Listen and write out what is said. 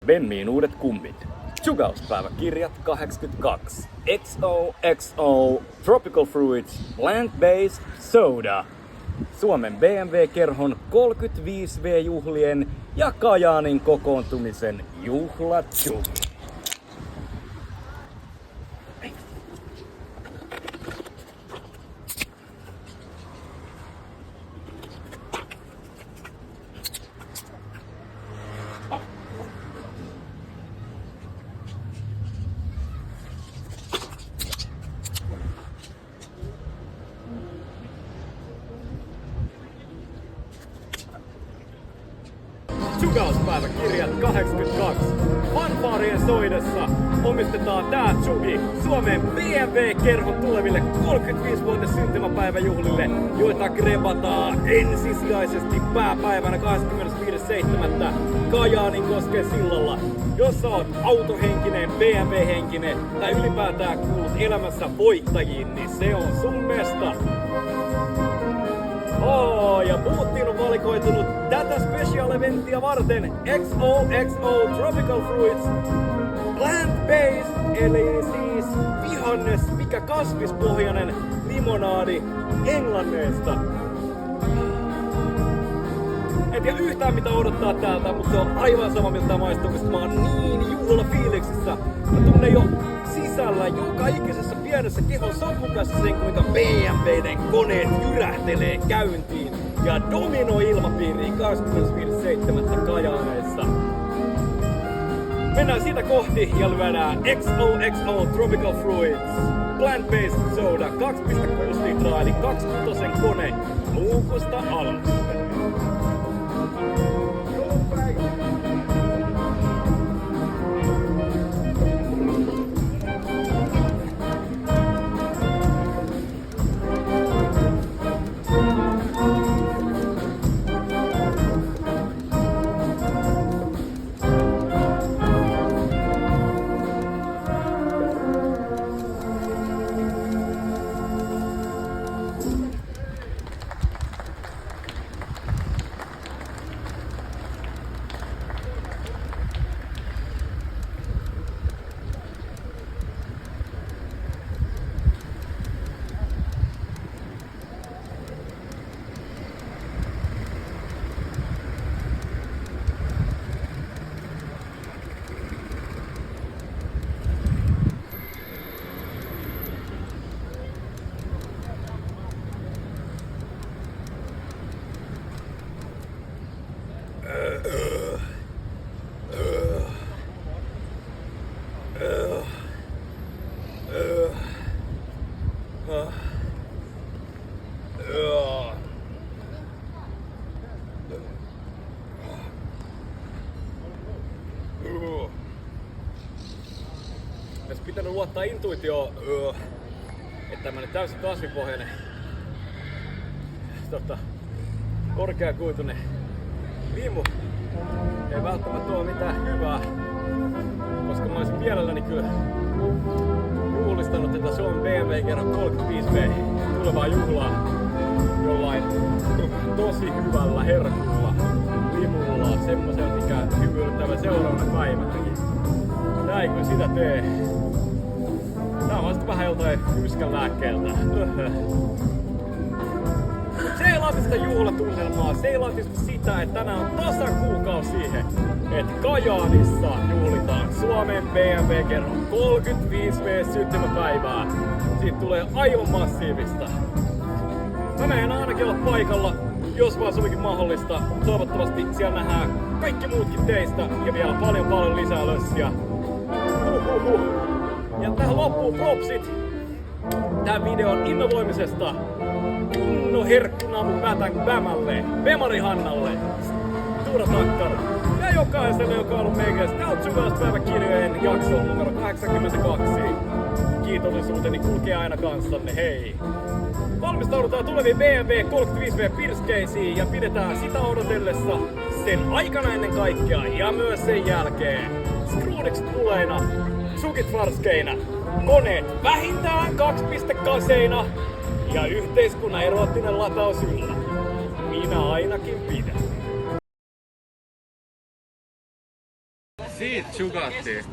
Bemmiin uudet kummit. Tsugauspäiväkirjat 82. XOXO Tropical Fruits Plant-Based Soda. Suomen BMW-kerhon 35V-juhlien ja Kajaanin kokoontumisen juhlatsugi. Tsugauspäiväkirjat 82. Fanfaarien soidessa omistetaan tää tsugi Suomen BMW-kerhon tuleville 35-vuotias syntymäpäiväjuhlille, joita grebataan ensisijaisesti pääpäivänä 25.7. Kajaaninkoskeen sillalla. Jos sä oot autohenkinen, BMW-henkinen tai ylipäätään kuulut elämässä voittajiin, niin se on sun mesta. Ja Bootin on valikoitunut tätä special eventtiä varten XOXO Tropical Fruits Plant-Based, eli siis vihannes, mikä kasvispohjainen limonaadi Englanneista. En tiedä yhtään mitä odottaa täältä, mutta se on aivan sama miltä maistuu, koska mä oon niin juhlafiiliksissä. Mä tunnen jo sisällä joka ikisessä pienessä kehon sopukassa sen, kuinka BMW:den koneet jyrähtelee käyntiin ja dominoi ilmapiiriin 25.7. Kajaaneissa. Mennään siitä kohti ja lyödään XOXO Tropical Fruits Plant-Based Soda 2,6 litraa eli 2-kutosen kone luukusta alas. Olisi pitänyt luottaa intuitioon, että tämmönen täysin kasvipohjainen, korkeakuituinen limu ei välttämättä ole mitään hyvää, koska mä olisin mielelläni kyllä juhlistanut tätä Suomen BMW-kerhon 35V tulevaa juhlaa jollain tosi hyvällä herkulla limulla, semmoisella mikä hymyilyttävä seuraavana päivänäkin. Tää ei kyllä sitä tee. Tää on vasta vähän joltain yskän lääkkeeltä. Se ei laati sitä juhlatunnelmaa, se ei laati sitä, että tänään on tasan kuukausi siihen, että Kajaanissa juhlitaan Suomen BMW-kerhon 35V syntymäpäivää. Siitä tulee aivan massiivista. Mä menen ainakin olla paikalla, jos vaan suinkin mahdollista. Toivottavasti siellä nähdään kaikki muutkin teistä ja vielä paljon lisää lössiä. Ja tähän loppuun propsit tän videon innovoimisesta kunno herkkunamu Pätän Bämälle, Bemari Hannalle, Tuura Takkara ja jokaiselle, joka on ollut meikäläistä. Tää on Tsugauspäiväkirjojen jakso numero 82. Kiitollisuuteni kulkee aina kanssanne, hei! Valmistaudutaan tuleviin BMW 35V pirskeisiin ja pidetään sitä odotellessa sen aikana ennen kaikkea ja myös sen jälkeen. Screwdikset puleina, tsukit farskeina, koneet vähintään 2.kaseina ja yhteiskunnan eroottinen lataus yllä. Minä ainakin pidän. Siitä sugattiin.